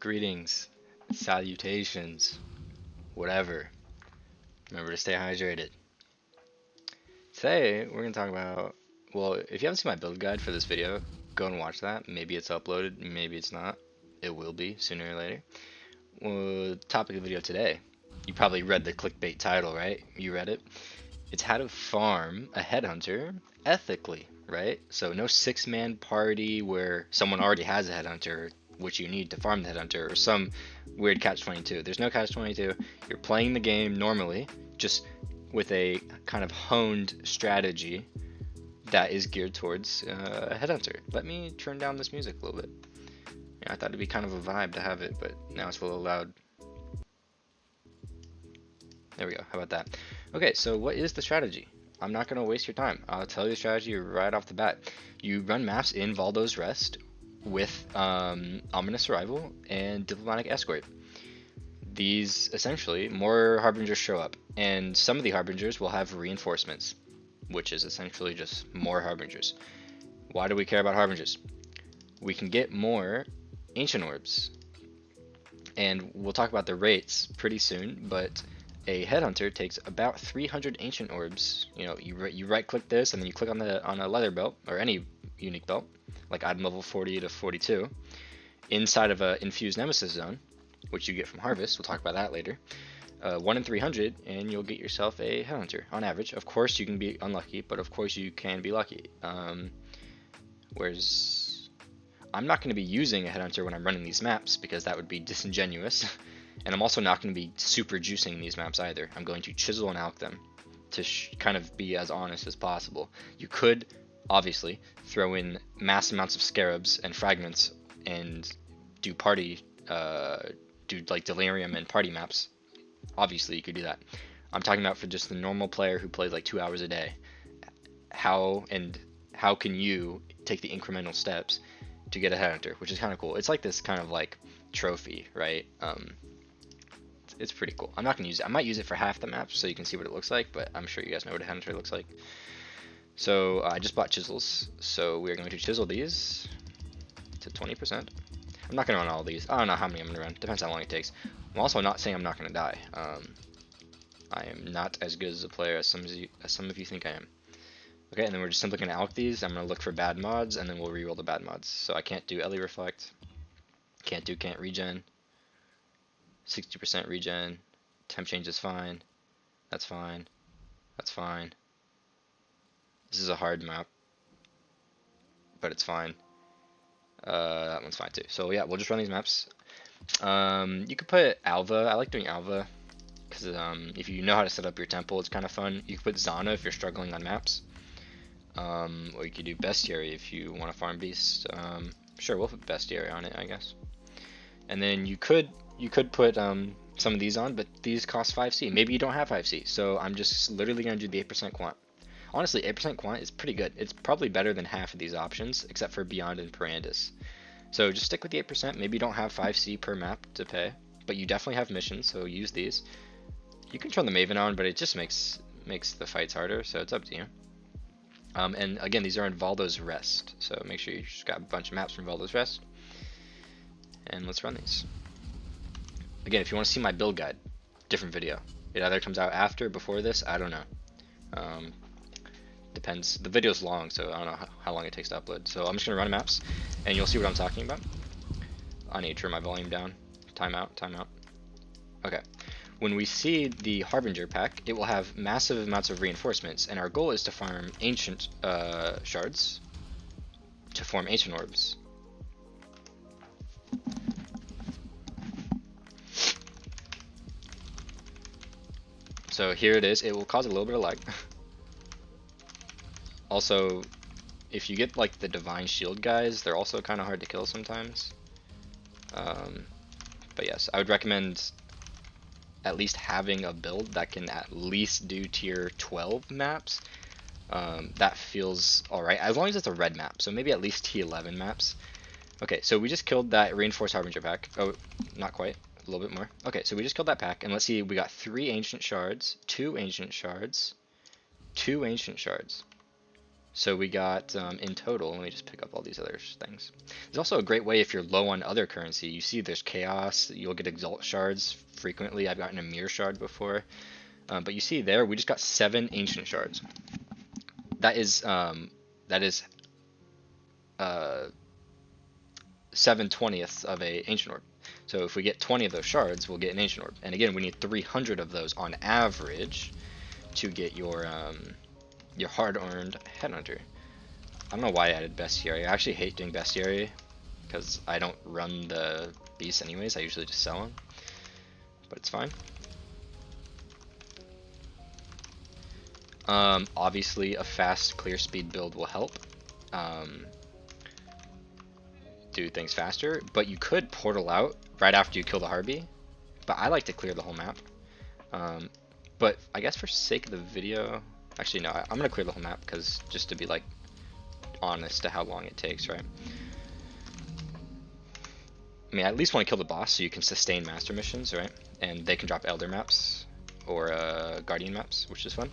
Greetings, salutations, whatever. Remember to stay hydrated. Today, we're going to talk about, well, if you haven't seen my build guide for this video, go and watch that. Maybe it's uploaded, maybe it's not. It will be sooner or later. Well, the topic of the video today, you probably read the clickbait title, right? You read it. It's how to farm a headhunter ethically, right? So no six-man party where someone already has a headhunter, which you need to farm the headhunter, or some weird catch-22. There's no catch-22. You're playing the game normally, just with a kind of honed strategy that is geared towards a headhunter. Let me turn down this music a little bit. Yeah, I thought it'd be kind of a vibe to have it, but now it's a little loud. There we go. How about that? Okay, so what is the strategy? I'm not going to waste your time. I'll tell you the strategy right off the bat. You run maps in Valdo's Rest with Ominous Arrival and Diplomatic Escort. These, essentially, more Harbingers show up, and some of the Harbingers will have reinforcements, which is essentially just more Harbingers. Why do we care about Harbingers? We can get more Ancient Orbs, and we'll talk about the rates pretty soon, but a headhunter takes about 300 ancient orbs. You know, you right click this and then you click on a leather belt or any unique belt, like item level 40 to 42, inside of a infused nemesis zone, which you get from harvest. We'll talk about that later. 1 in 300, and you'll get yourself a headhunter on average. Of course, you can be unlucky, but of course you can be lucky. Whereas I'm not going to be using a headhunter when I'm running these maps because that would be disingenuous. And I'm also not going to be super juicing these maps either. I'm going to chisel and alch them to kind of be as honest as possible. You could, obviously, throw in mass amounts of scarabs and fragments and do like delirium and party maps. Obviously, you could do that. I'm talking about for just the normal player who plays like 2 hours a day. How can you take the incremental steps to get a headhunter, which is kind of cool. It's like this kind of like trophy, right? It's pretty cool. I'm not going to use it. I might use it for half the maps so you can see what it looks like, but I'm sure you guys know what a headhunter looks like. So I just bought chisels, so we're going to chisel these to 20%. I'm not going to run all these. I don't know how many I'm going to run. Depends how long it takes. I'm also not saying I'm not going to die. I am not as good as a player as some of you think I am. Okay, and then we're just simply going to alch these. I'm going to look for bad mods, and then we'll reroll the bad mods. So I can't do Ellie Reflect. Can't regen. 60% regen. Temp change is fine. That's fine. That's fine. This is a hard map, but it's fine. That one's fine too. So yeah, we'll just run these maps. You could put Alva. I like doing Alva because if you know how to set up your temple, it's kind of fun. You could put Zana if you're struggling on maps. Or you could do Bestiary if you want to farm Beast. Sure, we'll put Bestiary on it, I guess. And then you could put some of these on, but these cost 5C. Maybe you don't have 5C, so I'm just literally going to do the 8% quant. Honestly, 8% quant is pretty good. It's probably better than half of these options, except for Beyond and Perandus. So just stick with the 8%. Maybe you don't have 5C per map to pay, but you definitely have missions, so use these. You can turn the Maven on, but it just makes the fights harder, so it's up to you. And again, these are in Valdo's Rest, so make sure you just got a bunch of maps from Valdo's Rest. And let's run these. Again, if you want to see my build guide, different video. It either comes out after, before this, I don't know. Depends. The video's long, so I don't know how long it takes to upload. So I'm just going to run maps, and you'll see what I'm talking about. I need to turn my volume down. Timeout. Okay. When we see the Harbinger pack, it will have massive amounts of reinforcements, and our goal is to farm ancient shards to form ancient orbs. So here it is. It will cause a little bit of lag. Also, if you get like the Divine Shield guys, they're also kind of hard to kill sometimes. But yes, I would recommend at least having a build that can at least do tier 12 maps. That feels alright, as long as it's a red map, so maybe at least T11 maps. Okay, so we just killed that Reinforced Harbinger pack. Oh, not quite, a little bit more. Okay, so we just killed that pack, and let's see, we got 3 Ancient Shards, 2 Ancient Shards, 2 Ancient Shards. So we got, in total, let me just pick up all these other things. There's also a great way if you're low on other currency. You see there's chaos, you'll get exalt shards frequently. I've gotten a mirror shard before. But you see there, we just got 7 ancient shards. That is 7/20ths of a ancient orb. So if we get 20 of those shards, we'll get an ancient orb. And again, we need 300 of those on average to get your hard-earned headhunter. I don't know why I added bestiary. I actually hate doing bestiary because I don't run the beasts anyways. I usually just sell them, but it's fine. Obviously, a fast clear speed build will help do things faster, but you could portal out right after you kill the Harpy, but I like to clear the whole map. But I guess for sake of the video, actually no, I'm gonna clear the whole map because just to be like honest to how long it takes, right? I mean, I at least want to kill the boss so you can sustain master missions, right? And they can drop elder maps or guardian maps, which is fun.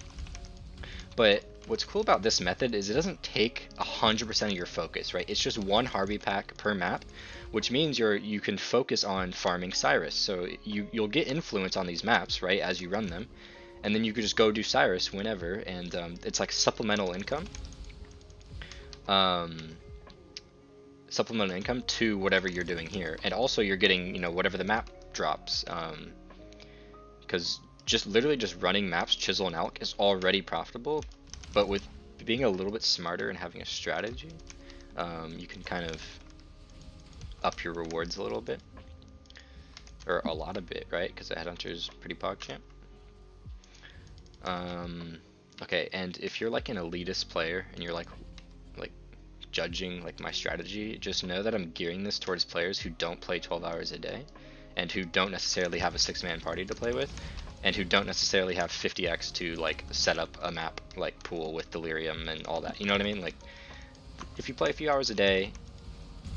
But what's cool about this method is it doesn't take 100% of your focus, right? It's just one Harpy pack per map, which means you can focus on farming Cyrus. So you'll get influence on these maps, right, as you run them, and then you can just go do Cyrus whenever, and it's like supplemental income. Supplemental income to whatever you're doing here, and also you're getting, you know, whatever the map drops, because literally just running maps, Chisel and Alk, is already profitable, but with being a little bit smarter and having a strategy, you can kind of up your rewards a little bit, or a lot of bit, right? Because the Headhunter is pretty pog champ. Okay, and if you're like an elitist player and you're like judging like my strategy, just know that I'm gearing this towards players who don't play 12 hours a day, and who don't necessarily have a 6-man party to play with, and who don't necessarily have 50x to like set up a map like pool with delirium and all that. You know what I mean? Like, if you play a few hours a day,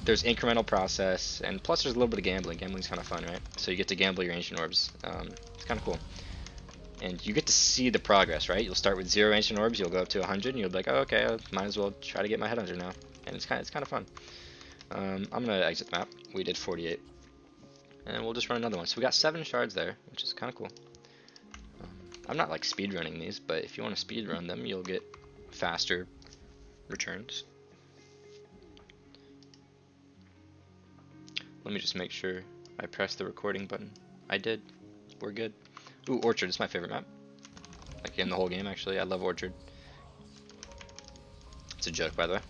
there's incremental process, and plus there's a little bit of gambling. Gambling's kind of fun, right? So you get to gamble your ancient orbs. It's kind of cool, and you get to see the progress, right? You'll start with 0 ancient orbs, you'll go up to 100, and you'll be like, oh, okay, I might as well try to get my headhunter now, and it's kind of fun. I'm gonna exit the map. We did 48, and we'll just run another one. So we got 7 shards there, which is kind of cool. I'm not like speed running these, but if you want to speed run them, you'll get faster returns. Let me just make sure I pressed the recording button. I did. We're good. Ooh, Orchard is my favorite map. Like in the whole game, actually. I love Orchard. It's a joke, by the way,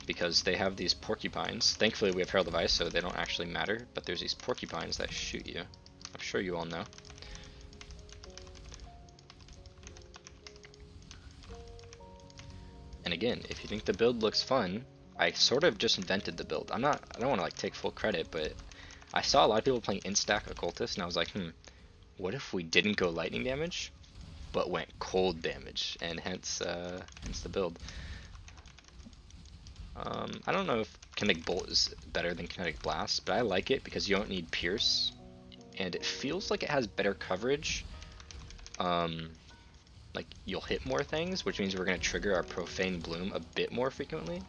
because they have these porcupines. Thankfully, we have Herald of Ice, so they don't actually matter, but there's these porcupines that shoot you. I'm sure you all know. And again, if you think the build looks fun, I sort of just invented the build. I don't want to like take full credit, but I saw a lot of people playing Instack Occultist, and I was like, what if we didn't go lightning damage, but went cold damage, and hence the build. I don't know if Kinetic Bolt is better than Kinetic Blast, but I like it because you don't need Pierce, and it feels like it has better coverage. Like, you'll hit more things, which means we're going to trigger our Profane Bloom a bit more frequently.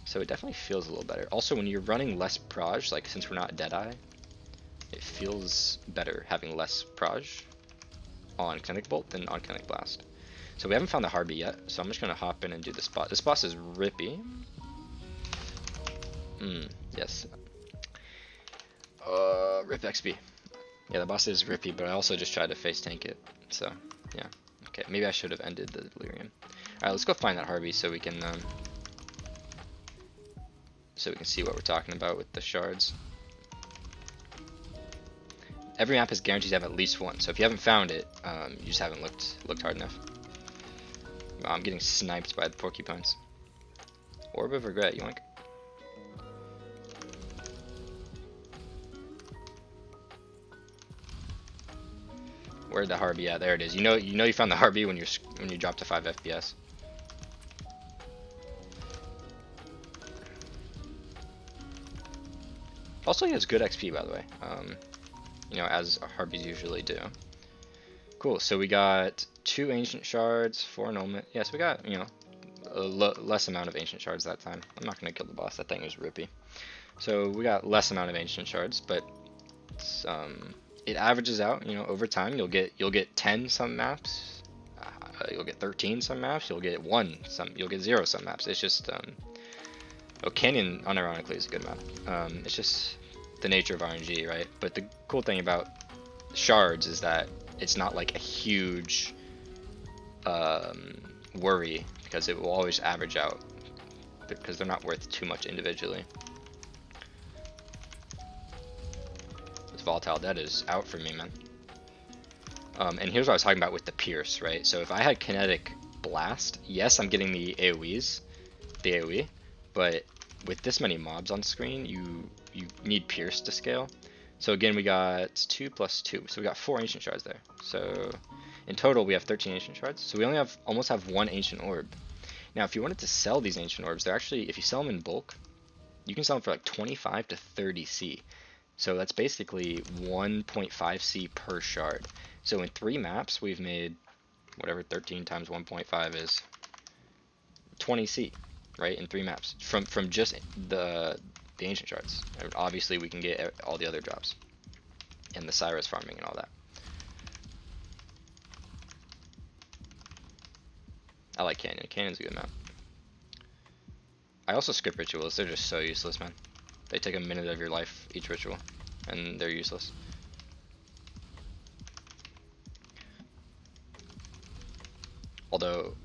So it definitely feels a little better. Also, when you're running less Proj, like since we're not Deadeye, it feels better having less Proj on Kinetic Bolt than on Kinetic Blast. So we haven't found the Harpy yet, so I'm just going to hop in and do this boss. This boss is rippy. Yes. Rip XP. Yeah, the boss is rippy, but I also just tried to face tank it. So, yeah. Okay, maybe I should have ended the delirium. Alright, let's go find that Harpy so we can see what we're talking about with the shards. Every map is guaranteed to have at least one, so if you haven't found it, you just haven't looked hard enough. Wow, I'm getting sniped by the porcupines. Orb of Regret, yoink. Where'd the Harpy at? There it is. You know you found the Harpy when you drop to 5 FPS. Also, he has good XP, by the way. You know, as Harpies usually do. Cool. So we got 2 ancient shards, 4 annulment. Yeah, so we got, you know, less amount of ancient shards that time. I'm not gonna kill the boss. That thing is rippy. So we got less amount of ancient shards, but it's, it averages out. You know, over time you'll get 10 some maps, you'll get 13 some maps, you'll get 1 some, you'll get 0 some maps. It's just oh, Canyon unironically is a good map. It's just the nature of RNG, right? But the cool thing about Shards is that it's not like a huge worry, because it will always average out, because they're not worth too much individually. This volatile dead is out for me, man. And here's what I was talking about with the pierce, right? So if I had kinetic blast, yes, I'm getting the AoE, but with this many mobs on screen, you need pierce to scale. So again, we got 2 plus 2, so we got 4 ancient shards there. So in total, we have 13 ancient shards. So we only almost have 1 ancient orb. Now, if you wanted to sell these ancient orbs, they're actually, if you sell them in bulk, you can sell them for like 25 to 30 C. So that's basically 1.5 C per shard. So in 3 maps, we've made whatever 13 times 1.5 is 20 C, right? In 3 maps from just the ancient shards. And obviously, we can get all the other drops and the Cyrus farming and all that. I like Canyon. Canyon's a good map. I also skip rituals. They're just so useless, man. They take a minute of your life, each ritual, and they're useless. Although,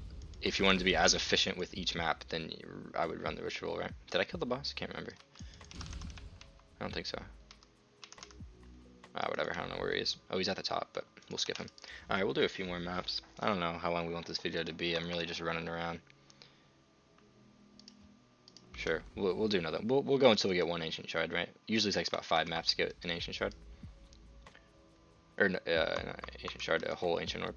if you wanted to be as efficient with each map, then I would run the ritual, right? Did I kill the boss? I can't remember. I don't think so. Whatever, I don't know where he is. Oh, he's at the top, but we'll skip him. Alright, we'll do a few more maps. I don't know how long we want this video to be. I'm really just running around. Sure, we'll do another. We'll go until we get 1 ancient shard, right? Usually takes about 5 maps to get an ancient shard. Or, not ancient shard, a whole ancient orb.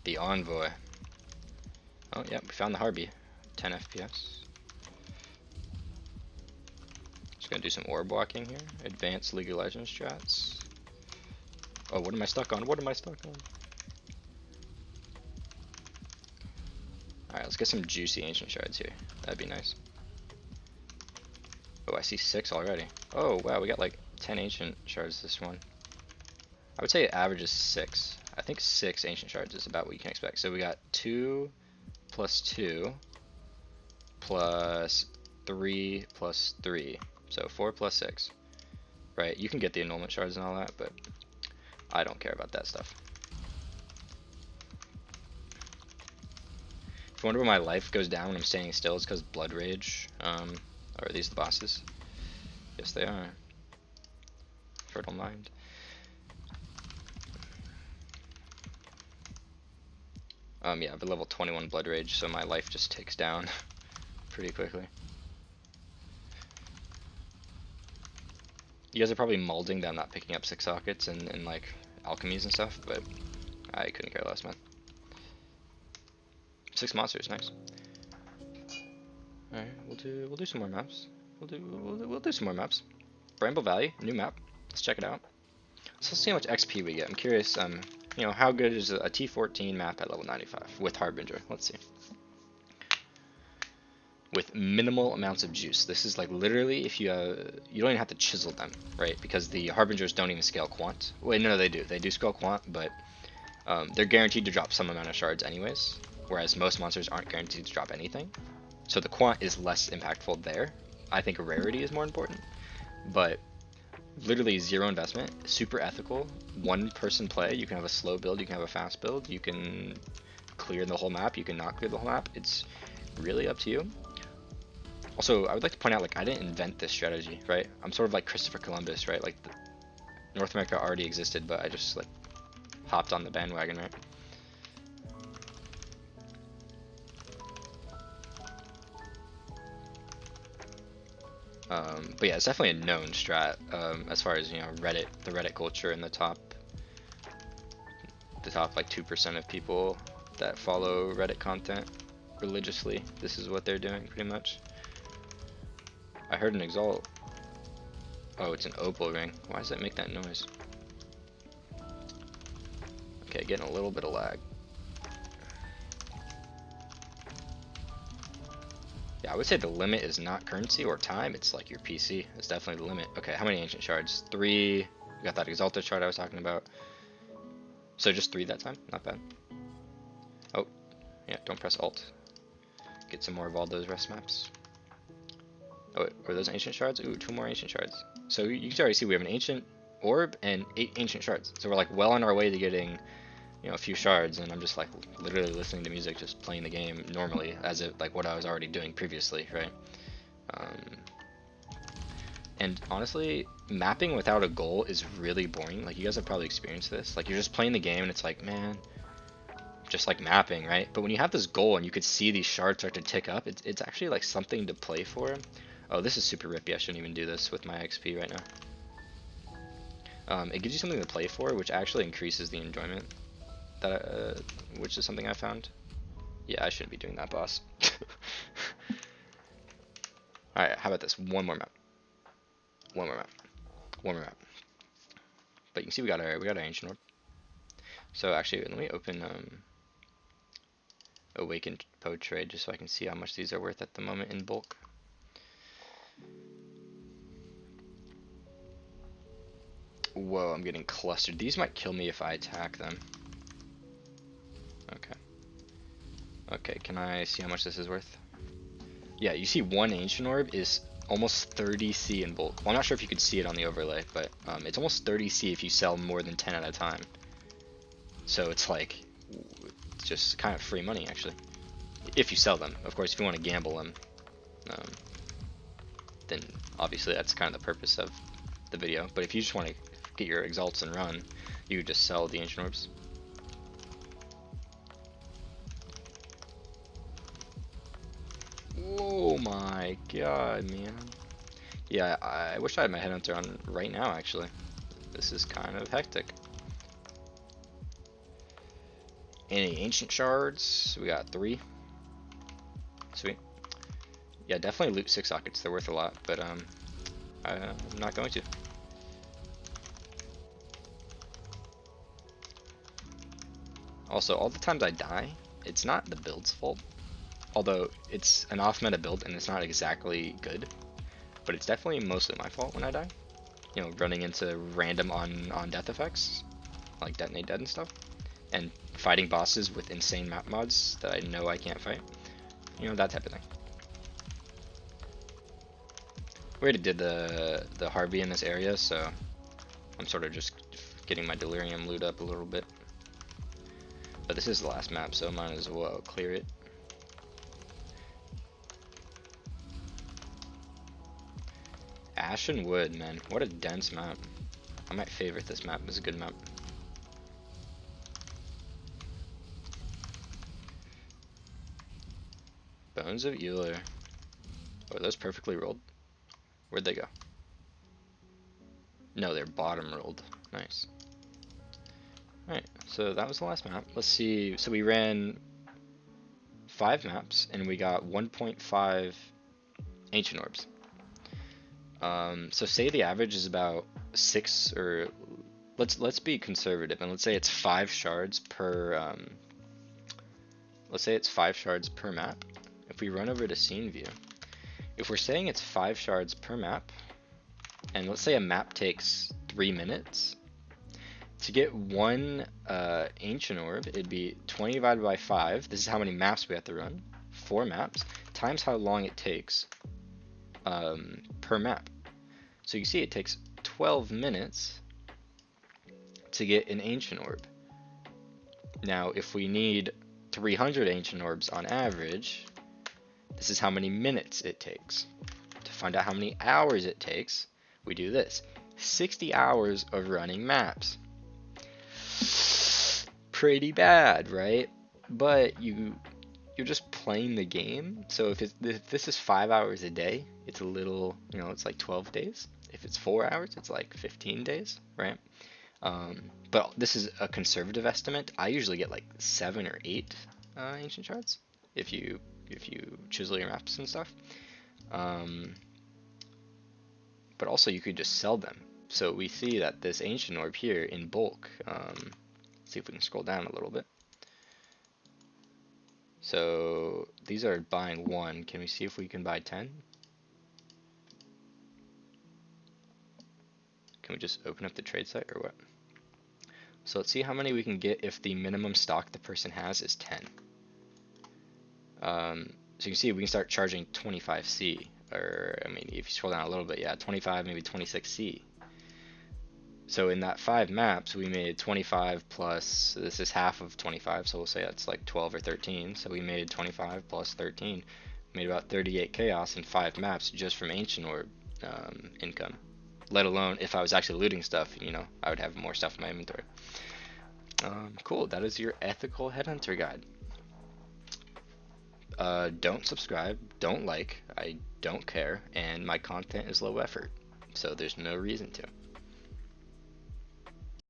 The Envoy. Oh, yeah, we found the Harby. 10 FPS. Just gonna do some orb walking here. Advanced League of Legends strats. Oh, what am I stuck on? What am I stuck on? Alright, let's get some juicy ancient shards here. That'd be nice. Oh, I see 6 already. Oh, wow, we got like 10 ancient shards this one. I would say it averages 6. I think 6 ancient shards is about what you can expect. So we got 2 plus 2 plus 3 plus 3. So 4 plus 6. Right, you can get the annulment shards and all that, but I don't care about that stuff. If you wonder why my life goes down when I'm standing still, it's because Blood Rage. Are these the bosses? Yes, they are. Fertile Mind. Yeah, I have a level 21 Blood Rage, so my life just ticks down pretty quickly. You guys are probably molding that I'm not picking up 6 sockets and like alchemies and stuff, but I couldn't care less, man. 6 monsters, nice. Alright, we'll do some more maps. We'll do some more maps. Bramble Valley, new map. Let's check it out. Let's see how much XP we get. I'm curious, you know, how good is a T14 map at level 95 with Harbinger? Let's see. With minimal amounts of juice. This is like literally if you you don't even have to chisel them, right? Because the Harbingers don't even scale quant. Wait, no, they do. They do scale quant, but they're guaranteed to drop some amount of shards anyways, whereas most monsters aren't guaranteed to drop anything. So the quant is less impactful there. I think rarity is more important, but literally 0 investment, super ethical, 1-person play. You can have a slow build, you can have a fast build, you can clear the whole map, you can not clear the whole map. It's really up to you. Also, I would like to point out, like, I didn't invent this strategy, right? I'm sort of like Christopher Columbus, right? Like, North America already existed, but I just, like, hopped on the bandwagon, right? But yeah, it's definitely a known strat, as far as, you know, Reddit, the Reddit culture, and the top like 2% of people that follow Reddit content religiously. This is what they're doing pretty much. I heard an exalt. Oh, it's an opal ring. Why does it make that noise? Okay, getting a little bit of lag. Yeah, I would say the limit is not currency or time, it's like your PC. It's definitely the limit. Okay, how many ancient shards? 3. We got that exalted shard I was talking about. So just 3 that time, not bad. Oh, yeah, don't press alt. Get some more of all those rest maps. Oh, were those ancient shards? Ooh, 2 more ancient shards. So you can already see we have an ancient orb and 8 ancient shards. So we're like well on our way to getting, you know, a few shards, and I'm just like literally listening to music, just playing the game normally as if like what I was already doing previously, right? And honestly, mapping without a goal is really boring. Like, you guys have probably experienced this. Like, you're just playing the game and it's like, man, just like mapping, right? But when you have this goal and you could see these shards start to tick up, it's actually like something to play for. Oh, this is super rippy. I shouldn't even do this with my XP right now. It gives you something to play for, which actually increases the enjoyment. Which is something I found. Yeah, I shouldn't be doing that, boss. Alright, how about this? One more map. One more map. One more map. But you can see we got our ancient orb. So actually, let me open Awakened Poe trade just so I can see how much these are worth at the moment in bulk. Whoa, I'm getting clustered. These might kill me if I attack them. Okay. Okay, can I see how much this is worth? Yeah, you see one ancient orb is almost 30C in bulk. Well, I'm not sure if you could see it on the overlay, but it's almost 30C if you sell more than 10 at a time. So it's like, it's just kind of free money, actually. If you sell them. Of course, if you want to gamble them, then obviously that's kind of the purpose of the video. But if you just want to get your exalts and run, you would just sell the ancient orbs. Oh my god, man. Yeah, I wish I had my headhunter on right now, actually. This is kind of hectic. Any ancient shards? We got 3. Sweet. Yeah, definitely loot 6 sockets. They're worth a lot, but I'm not going to. Also, all the times I die, it's not the build's fault. Although it's an off-meta build and it's not exactly good, but it's definitely mostly my fault when I die. You know, running into random on death effects, like detonate dead and stuff, and fighting bosses with insane map mods that I know I can't fight. You know, that type of thing. We already did the Harvey in this area, so I'm sort of just getting my delirium loot up a little bit. But this is the last map, so might as well clear it. Ashen Wood, man, what a dense map. I might favorite this map. It's a good map. Bones of Euler. Oh, are those perfectly rolled? Where'd they go? No, they're bottom rolled. Nice. Alright, so that was the last map. Let's see. So we ran 5 maps and we got 1.5 ancient orbs. So say the average is about 6, or let's be conservative and let's say it's 5 shards per let's say it's 5 shards per map. If we run over to scene view, if we're saying it's 5 shards per map, and let's say a map takes 3 minutes, to get one ancient orb, it'd be 20 divided by 5. This is how many maps we have to run. 4 maps times how long it takes per map. So you see it takes 12 minutes to get an ancient orb. Now, if we need 300 ancient orbs on average, this is how many minutes it takes. To find out how many hours it takes, we do this. 60 hours of running maps. Pretty bad, right? But you're just playing the game. So if this is 5 hours a day, it's a little, you know, it's like 12 days. If it's 4 hours, it's like 15 days, right? But this is a conservative estimate. I usually get like 7 or 8 ancient shards if you if you chisel your maps and stuff. But also you could just sell them. So we see that this ancient orb here in bulk. See if we can scroll down a little bit. So these are buying 1. Can we see if we can buy 10? Can we just open up the trade site or what? So let's see how many we can get if the minimum stock the person has is 10. So you can see we can start charging 25C, or I mean, if you scroll down a little bit, yeah, 25, maybe 26C. So in that 5 maps, we made 25 plus, this is half of 25, so we'll say that's like 12 or 13. So we made 25 plus 13, made about 38 chaos in 5 maps just from Ancient Orb income. Let alone if I was actually looting stuff, you know, I would have more stuff in my inventory. Cool, that is your ethical headhunter guide. Don't subscribe, don't like, I don't care, and my content is low effort, so there's no reason to.